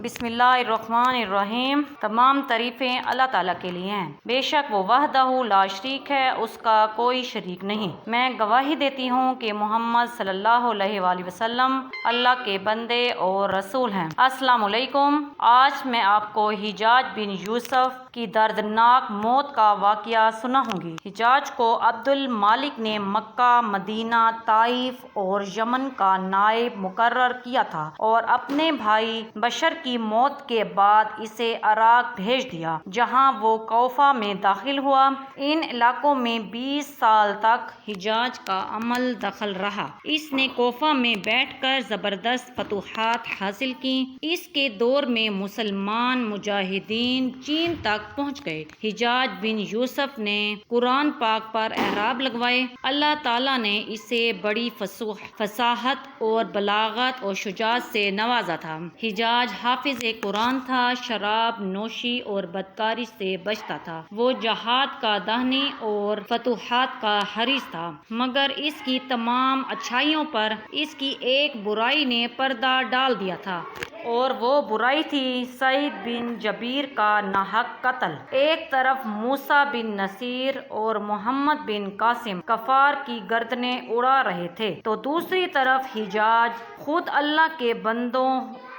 بسم اللہ الرحمن الرحیم۔ تمام تعریفیں اللہ تعالیٰ کے لیے ہیں، بے شک وہ وحدہ لا شریک ہے، اس کا کوئی شریک نہیں۔ میں گواہی دیتی ہوں کہ محمد صلی اللہ علیہ وآلہ وسلم اللہ کے بندے اور رسول ہیں۔ السلام علیکم۔ آج میں آپ کو حجاج بن یوسف کی دردناک موت کا واقعہ سناؤں گی۔ حجاج کو عبد المالک نے مکہ، مدینہ، طائف اور یمن کا نائب مقرر کیا تھا اور اپنے بھائی بشر کی موت کے بعد اسے عراق بھیج دیا، جہاں وہ کوفہ میں داخل ہوا۔ ان علاقوں میں 20 سال تک حجاج کا عمل دخل رہا۔ اس نے کوفہ میں بیٹھ کر زبردست فتوحات حاصل کی۔ اس کے دور میں مسلمان مجاہدین چین تک پہنچ گئے۔ حجاج بن یوسف نے قرآن پاک پر اعراب لگوائے۔ اللہ تعالیٰ نے اسے بڑی فصاحت اور بلاغت اور شجاعت سے نوازا تھا۔ حجاج حافظ قرآن تھا، شراب نوشی اور بدکاری سے بچتا تھا۔ وہ جہاد کا دہنی اور فتوحات کا حریص تھا، مگر اس کی تمام اچھائیوں پر اس کی ایک برائی نے پردہ ڈال دیا تھا، اور وہ برائی تھی سعید بن جبیر کا ناحق قتل۔ ایک طرف موسیٰ بن نصیر اور محمد بن قاسم کفار کی گردنیں اڑا رہے تھے، تو دوسری طرف حجاج خود اللہ کے بندوں،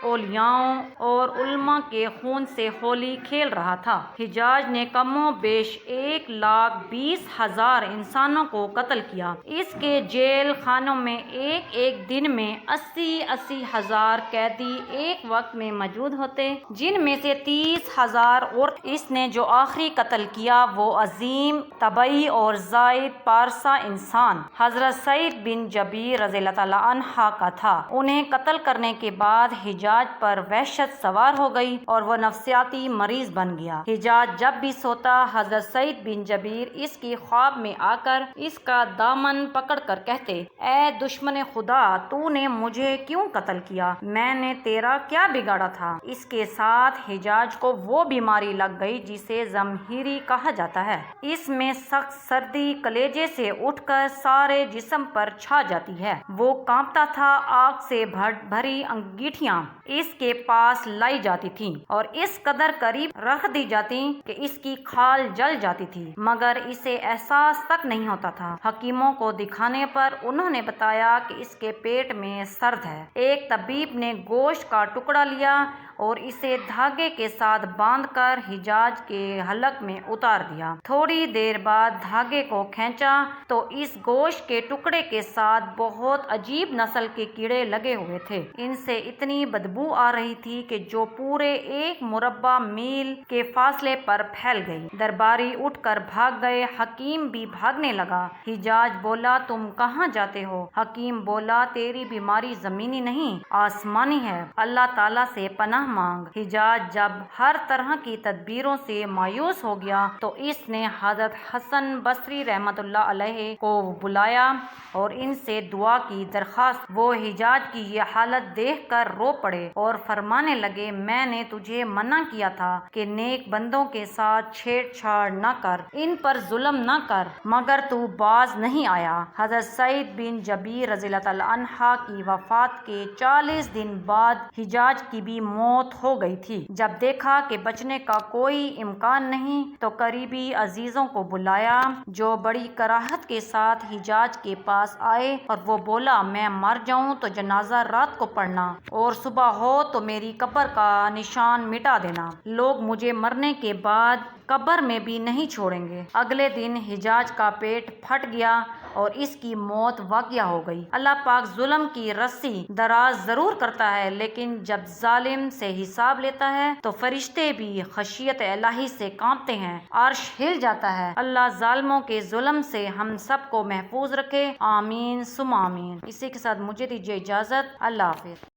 اولیاؤں اور علماء کے خون سے ہولی کھیل رہا تھا۔ حجاج نے کم و بیش 1,20,000 انسانوں کو قتل کیا۔ اس کے جیل خانوں میں ایک دن میں 80,000 قیدی ایک وقت میں موجود ہوتے، جن میں سے 30,000 عورتیں۔ اس نے جو آخری قتل کیا وہ عظیم طبعی اور زاہد پارسا انسان حضرت سعید بن جبیر رضی اللہ تعالیٰ عنہ کا تھا۔ انہیں قتل کرنے کے بعد حجاج پر وحشت سوار ہو گئی اور وہ نفسیاتی مریض بن گیا۔ حجاج جب بھی سوتا، حضرت سعید بن جبیر اس کی خواب میں آ کر اس کا دامن پکڑ کر کہتے، اے دشمن خدا، تو نے مجھے کیوں قتل کیا؟ میں نے تیرا کیا بگاڑا تھا؟ اس کے ساتھ حجاج کو وہ بیماری لگ گئی جسے زمہری کہا جاتا ہے۔ اس میں سخت سردی کلیجے سے اٹھ کر سارے جسم پر چھا جاتی ہے۔ وہ کانپتا تھا۔ آگ سے بھری انگیٹھیاں اس کے پاس لائی جاتی تھیں اور اس قدر قریب رکھ دی جاتی کہ اس کی کھال جل جاتی تھی، مگر اسے احساس تک نہیں ہوتا تھا۔ حکیموں کو دکھانے پر انہوں نے بتایا کہ اس کے پیٹ میں درد ہے۔ ایک طبیب نے گوشت کا ٹکڑا لیا اور اسے دھاگے کے ساتھ باندھ کر حجاج کے حلق میں اتار دیا۔ تھوڑی دیر بعد دھاگے کو کھینچا تو اس گوشت کے ٹکڑے کے ساتھ بہت عجیب نسل کے کیڑے لگے ہوئے تھے۔ ان سے اتنی بدبو آ رہی تھی کہ جو پورے 1 مربع میل کے فاصلے پر پھیل گئی۔ درباری اٹھ کر بھاگ گئے۔ حکیم بھی بھاگنے لگا۔ حجاج بولا، تم کہاں جاتے ہو؟ حکیم بولا، تیری بیماری زمینی نہیں، آسمانی ہے، اللہ تعالیٰ سے پناہ مانگ۔ حجاج جب ہر طرح کی تدبیروں سے مایوس ہو گیا تو اس نے حضرت حسن بصری رحمۃ اللہ علیہ کو بلایا اور ان سے دعا کی درخواست۔ وہ حجاج کی یہ حالت دیکھ کر رو پڑے اور فرمانے لگے، میں نے تجھے منع کیا تھا کہ نیک بندوں کے ساتھ چھیڑ چھاڑ نہ کر، ان پر ظلم نہ کر، مگر تو باز نہیں آیا۔ حضرت سعید بن جبیر رضی اللہ تعالیٰ عنہ کی وفات کے 40 دن بعد حجاج کی بھی موت ہو گئی تھی۔ جب دیکھا کہ بچنے کا کوئی امکان نہیں تو قریبی عزیزوں کو بلایا، جو بڑی کراہت کے ساتھ حجاج کے پاس آئے، اور وہ بولا، میں مر جاؤں تو جنازہ رات کو پڑھنا اور صبح ہو تو میری قبر کا نشان مٹا دینا۔ لوگ مجھے مرنے کے بعد قبر میں بھی نہیں چھوڑیں گے۔ اگلے دن حجاج کا پیٹ پھٹ گیا اور اس کی موت واقع ہو گئی۔ اللہ پاک ظلم کی رسی دراز ضرور کرتا ہے، لیکن جب ظالم سے حساب لیتا ہے تو فرشتے بھی خشیت الہی سے کانپتے ہیں، عرش ہل جاتا ہے۔ اللہ ظالموں کے ظلم سے ہم سب کو محفوظ رکھے، آمین ثم آمین۔ اسی کے ساتھ مجھے دیجیے اجازت، اللہ حافظ۔